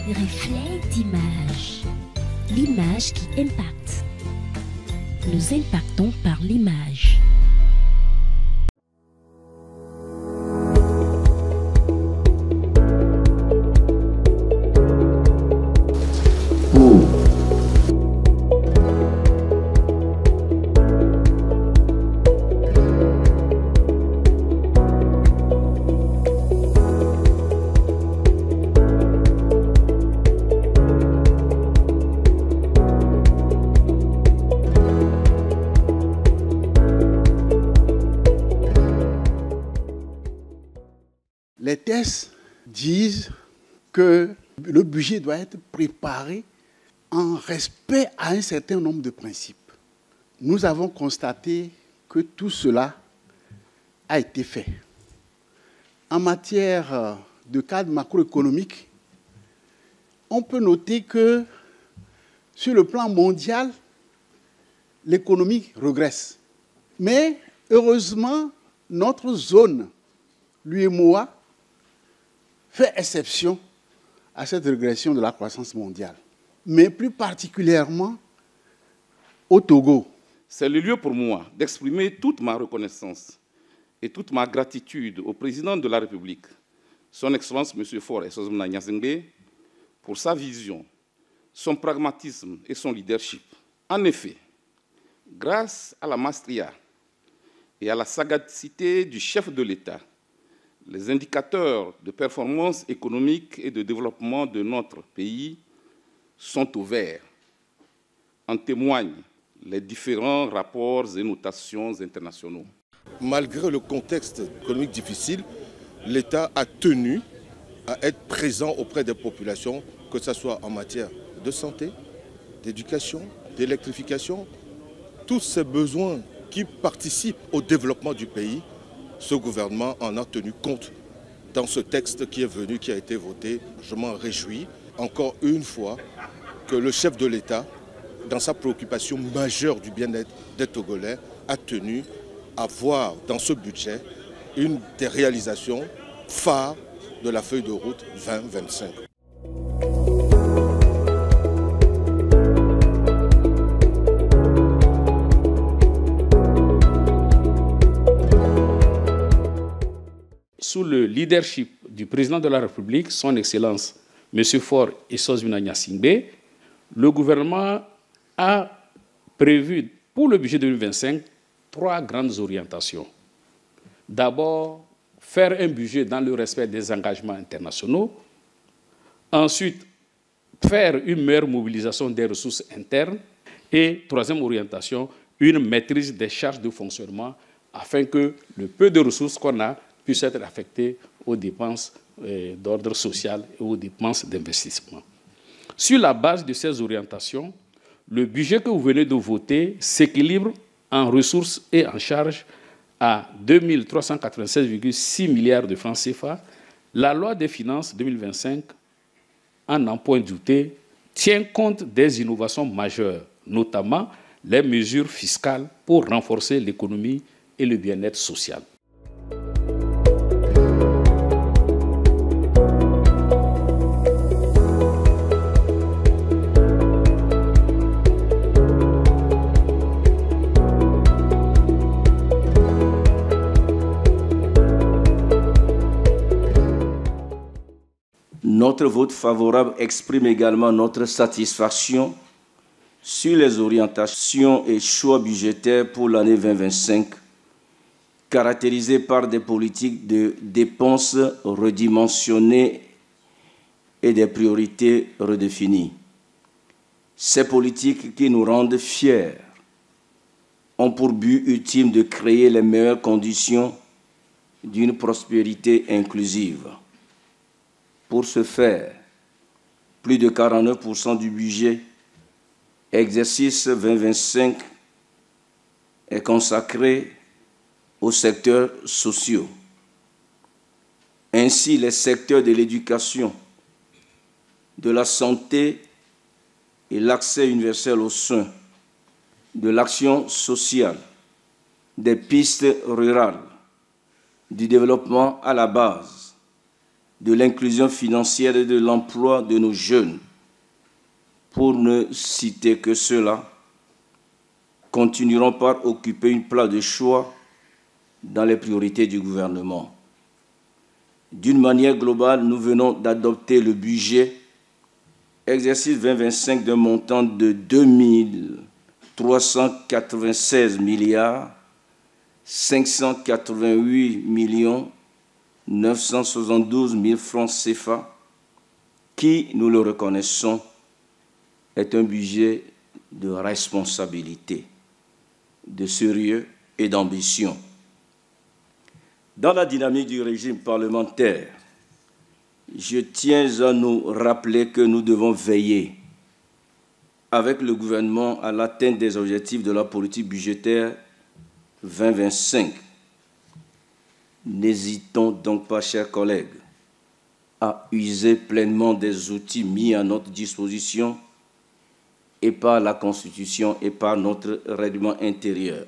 Reflet d'image. L'image qui impacte. Nous impactons par l'image. Les tests disent que le budget doit être préparé en respect à un certain nombre de principes. Nous avons constaté que tout cela a été fait. En matière de cadre macroéconomique, on peut noter que sur le plan mondial, l'économie régresse. Mais heureusement, notre zone, l'UEMOA, fait exception à cette régression de la croissance mondiale, mais plus particulièrement au Togo. C'est le lieu pour moi d'exprimer toute ma reconnaissance et toute ma gratitude au président de la République, son Excellence M. Faure Essozomna Gnassingbé, pour sa vision, son pragmatisme et son leadership. En effet, grâce à la maestria et à la sagacité du chef de l'État, les indicateurs de performance économique et de développement de notre pays sont au vert. En témoignent les différents rapports et notations internationaux. Malgré le contexte économique difficile, l'État a tenu à être présent auprès des populations, que ce soit en matière de santé, d'éducation, d'électrification. Tous ces besoins qui participent au développement du pays, ce gouvernement en a tenu compte dans ce texte qui est venu, qui a été voté. Je m'en réjouis encore une fois que le chef de l'État, dans sa préoccupation majeure du bien-être des Togolais, a tenu à voir dans ce budget une des réalisations phares de la feuille de route 2025. Sous le leadership du président de la République, son Excellence M. Faure Essozomna Gnassingbé, le gouvernement a prévu pour le budget 2025 3 grandes orientations. D'abord, faire un budget dans le respect des engagements internationaux. Ensuite, faire une meilleure mobilisation des ressources internes. Et troisième orientation, une maîtrise des charges de fonctionnement afin que le peu de ressources qu'on a puisse être affecté aux dépenses d'ordre social et aux dépenses d'investissement. Sur la base de ces orientations, le budget que vous venez de voter s'équilibre en ressources et en charges à 2 396,6 milliards de francs CFA. La loi des finances 2025, en n'en point douter, tient compte des innovations majeures, notamment les mesures fiscales pour renforcer l'économie et le bien-être social. Notre vote favorable exprime également notre satisfaction sur les orientations et choix budgétaires pour l'année 2025, caractérisées par des politiques de dépenses redimensionnées et des priorités redéfinies. Ces politiques qui nous rendent fiers ont pour but ultime de créer les meilleures conditions d'une prospérité inclusive. Pour ce faire, plus de 49% du budget exercice 2025 est consacré aux secteurs sociaux. Ainsi, les secteurs de l'éducation, de la santé et l'accès universel aux soins, de l'action sociale, des pistes rurales, du développement à la base, de l'inclusion financière et de l'emploi de nos jeunes, pour ne citer que ceux-là, continueront par occuper une place de choix dans les priorités du gouvernement. D'une manière globale, nous venons d'adopter le budget exercice 2025 d'un montant de 2396 milliards 588 972 000 francs CFA, qui, nous le reconnaissons, est un budget de responsabilité, de sérieux et d'ambition. Dans la dynamique du régime parlementaire, je tiens à nous rappeler que nous devons veiller avec le gouvernement à l'atteinte des objectifs de la politique budgétaire 2025. N'hésitons donc pas, chers collègues, à user pleinement des outils mis à notre disposition et par la Constitution et par notre règlement intérieur.